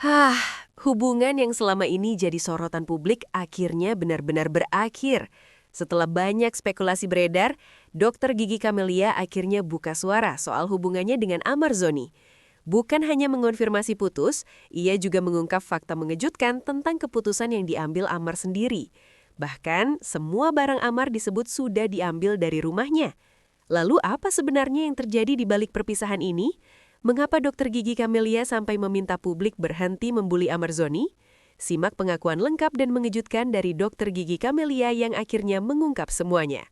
Hah, hubungan yang selama ini jadi sorotan publik akhirnya benar-benar berakhir. Setelah banyak spekulasi beredar, Dokter Gigi Camelia akhirnya buka suara soal hubungannya dengan Amar Zoni. Bukan hanya mengonfirmasi putus, ia juga mengungkap fakta mengejutkan tentang keputusan yang diambil Amar sendiri. Bahkan, semua barang Amar disebut sudah diambil dari rumahnya. Lalu apa sebenarnya yang terjadi di balik perpisahan ini? Mengapa Dokter Gigi Camelia sampai meminta publik berhenti membuli Amar Zoni? Simak pengakuan lengkap dan mengejutkan dari Dokter Gigi Camelia yang akhirnya mengungkap semuanya.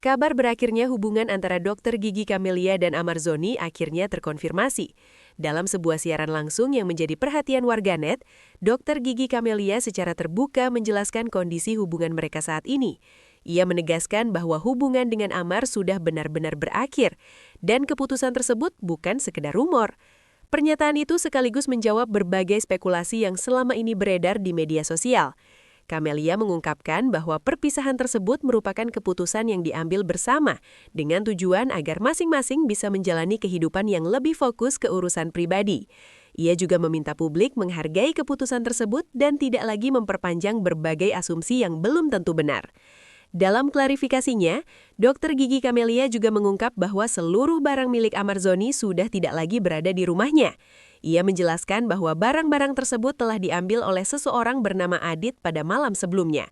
Kabar berakhirnya hubungan antara Dokter Gigi Camelia dan Amar Zoni akhirnya terkonfirmasi. Dalam sebuah siaran langsung yang menjadi perhatian warganet, Dokter Gigi Camelia secara terbuka menjelaskan kondisi hubungan mereka saat ini. Ia menegaskan bahwa hubungan dengan Amar sudah benar-benar berakhir, dan keputusan tersebut bukan sekedar rumor. Pernyataan itu sekaligus menjawab berbagai spekulasi yang selama ini beredar di media sosial. Camelia mengungkapkan bahwa perpisahan tersebut merupakan keputusan yang diambil bersama, dengan tujuan agar masing-masing bisa menjalani kehidupan yang lebih fokus ke urusan pribadi. Ia juga meminta publik menghargai keputusan tersebut dan tidak lagi memperpanjang berbagai asumsi yang belum tentu benar. Dalam klarifikasinya, Dokter Gigi Camelia juga mengungkap bahwa seluruh barang milik Amar Zoni sudah tidak lagi berada di rumahnya. Ia menjelaskan bahwa barang-barang tersebut telah diambil oleh seseorang bernama Adit pada malam sebelumnya.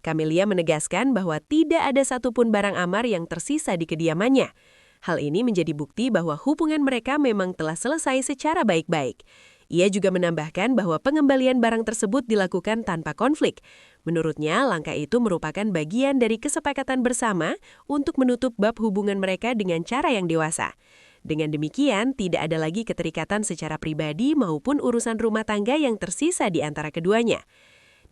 Camelia menegaskan bahwa tidak ada satupun barang Amar yang tersisa di kediamannya. Hal ini menjadi bukti bahwa hubungan mereka memang telah selesai secara baik-baik. Ia juga menambahkan bahwa pengembalian barang tersebut dilakukan tanpa konflik. Menurutnya, langkah itu merupakan bagian dari kesepakatan bersama untuk menutup bab hubungan mereka dengan cara yang dewasa. Dengan demikian, tidak ada lagi keterikatan secara pribadi maupun urusan rumah tangga yang tersisa di antara keduanya.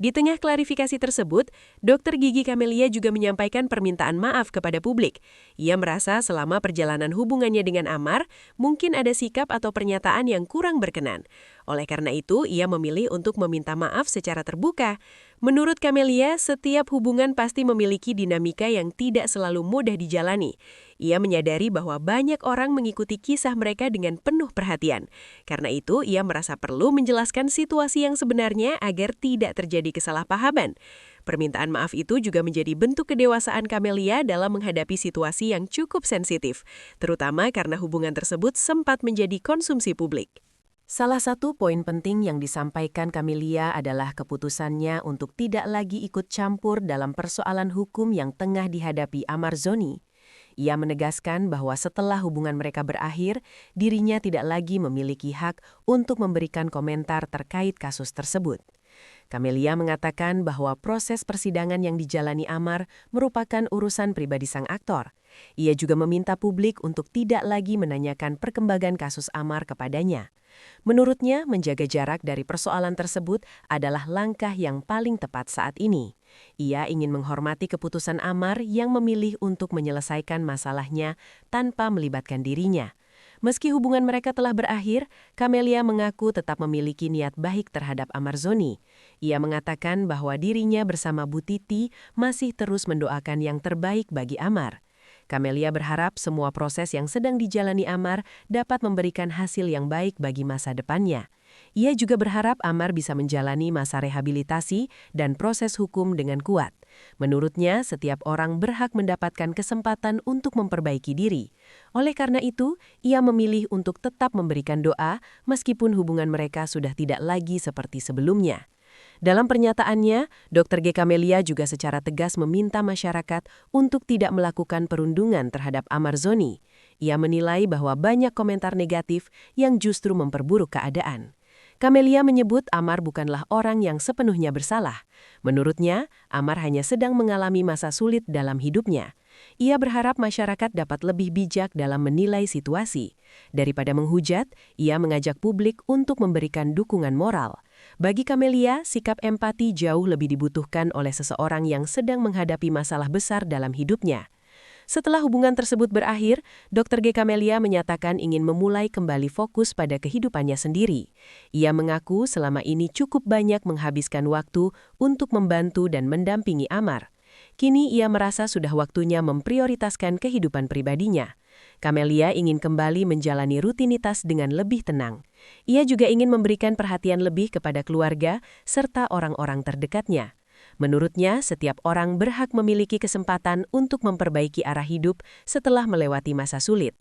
Di tengah klarifikasi tersebut, Dokter Gigi Camelia juga menyampaikan permintaan maaf kepada publik. Ia merasa selama perjalanan hubungannya dengan Amar, mungkin ada sikap atau pernyataan yang kurang berkenan. Oleh karena itu, ia memilih untuk meminta maaf secara terbuka. Menurut Camelia, setiap hubungan pasti memiliki dinamika yang tidak selalu mudah dijalani. Ia menyadari bahwa banyak orang mengikuti kisah mereka dengan penuh perhatian. Karena itu, ia merasa perlu menjelaskan situasi yang sebenarnya agar tidak terjadi kesalahpahaman. Permintaan maaf itu juga menjadi bentuk kedewasaan Camelia dalam menghadapi situasi yang cukup sensitif, terutama karena hubungan tersebut sempat menjadi konsumsi publik. Salah satu poin penting yang disampaikan Camelia adalah keputusannya untuk tidak lagi ikut campur dalam persoalan hukum yang tengah dihadapi Amar Zoni. Ia menegaskan bahwa setelah hubungan mereka berakhir, dirinya tidak lagi memiliki hak untuk memberikan komentar terkait kasus tersebut. Camelia mengatakan bahwa proses persidangan yang dijalani Amar merupakan urusan pribadi sang aktor. Ia juga meminta publik untuk tidak lagi menanyakan perkembangan kasus Amar kepadanya. Menurutnya, menjaga jarak dari persoalan tersebut adalah langkah yang paling tepat saat ini. Ia ingin menghormati keputusan Amar yang memilih untuk menyelesaikan masalahnya tanpa melibatkan dirinya. Meski hubungan mereka telah berakhir, Camelia mengaku tetap memiliki niat baik terhadap Amar Zoni. Ia mengatakan bahwa dirinya bersama Bu Titi masih terus mendoakan yang terbaik bagi Amar. Camelia berharap semua proses yang sedang dijalani Amar dapat memberikan hasil yang baik bagi masa depannya. Ia juga berharap Amar bisa menjalani masa rehabilitasi dan proses hukum dengan kuat. Menurutnya, setiap orang berhak mendapatkan kesempatan untuk memperbaiki diri. Oleh karena itu, ia memilih untuk tetap memberikan doa meskipun hubungan mereka sudah tidak lagi seperti sebelumnya. Dalam pernyataannya, Dr. G. Camelia juga secara tegas meminta masyarakat untuk tidak melakukan perundungan terhadap Amar Zoni. Ia menilai bahwa banyak komentar negatif yang justru memperburuk keadaan. Camelia menyebut Amar bukanlah orang yang sepenuhnya bersalah. Menurutnya, Amar hanya sedang mengalami masa sulit dalam hidupnya. Ia berharap masyarakat dapat lebih bijak dalam menilai situasi. Daripada menghujat, ia mengajak publik untuk memberikan dukungan moral. Bagi Camelia, sikap empati jauh lebih dibutuhkan oleh seseorang yang sedang menghadapi masalah besar dalam hidupnya. Setelah hubungan tersebut berakhir, Dr. G. Camelia menyatakan ingin memulai kembali fokus pada kehidupannya sendiri. Ia mengaku selama ini cukup banyak menghabiskan waktu untuk membantu dan mendampingi Amar. Kini ia merasa sudah waktunya memprioritaskan kehidupan pribadinya. Camelia ingin kembali menjalani rutinitas dengan lebih tenang. Ia juga ingin memberikan perhatian lebih kepada keluarga serta orang-orang terdekatnya. Menurutnya, setiap orang berhak memiliki kesempatan untuk memperbaiki arah hidup setelah melewati masa sulit.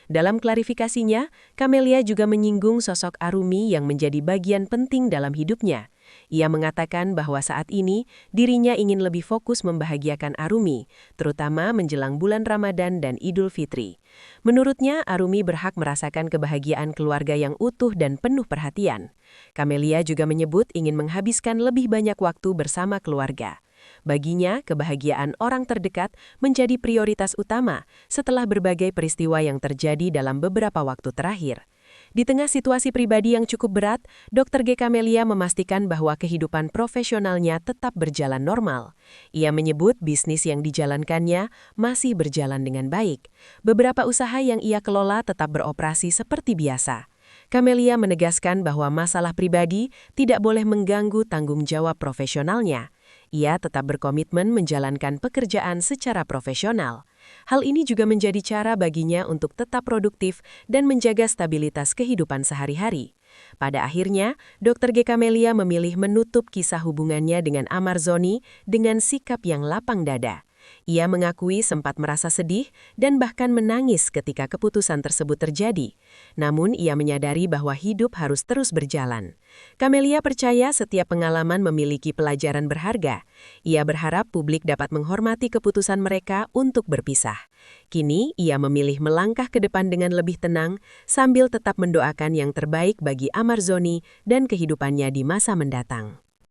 Dalam klarifikasinya, Camelia juga menyinggung sosok Arumi yang menjadi bagian penting dalam hidupnya. Ia mengatakan bahwa saat ini dirinya ingin lebih fokus membahagiakan Arumi, terutama menjelang bulan Ramadan dan Idul Fitri. Menurutnya, Arumi berhak merasakan kebahagiaan keluarga yang utuh dan penuh perhatian. Camelia juga menyebut ingin menghabiskan lebih banyak waktu bersama keluarga. Baginya, kebahagiaan orang terdekat menjadi prioritas utama setelah berbagai peristiwa yang terjadi dalam beberapa waktu terakhir. Di tengah situasi pribadi yang cukup berat, Dr. G. Camelia memastikan bahwa kehidupan profesionalnya tetap berjalan normal. Ia menyebut bisnis yang dijalankannya masih berjalan dengan baik. Beberapa usaha yang ia kelola tetap beroperasi seperti biasa. Camelia menegaskan bahwa masalah pribadi tidak boleh mengganggu tanggung jawab profesionalnya. Ia tetap berkomitmen menjalankan pekerjaan secara profesional. Hal ini juga menjadi cara baginya untuk tetap produktif dan menjaga stabilitas kehidupan sehari-hari. Pada akhirnya, Dr. G. Camelia memilih menutup kisah hubungannya dengan Amarzoni dengan sikap yang lapang dada. Ia mengakui sempat merasa sedih dan bahkan menangis ketika keputusan tersebut terjadi. Namun, ia menyadari bahwa hidup harus terus berjalan. Camelia percaya setiap pengalaman memiliki pelajaran berharga. Ia berharap publik dapat menghormati keputusan mereka untuk berpisah. Kini, ia memilih melangkah ke depan dengan lebih tenang sambil tetap mendoakan yang terbaik bagi Amarzoni dan kehidupannya di masa mendatang.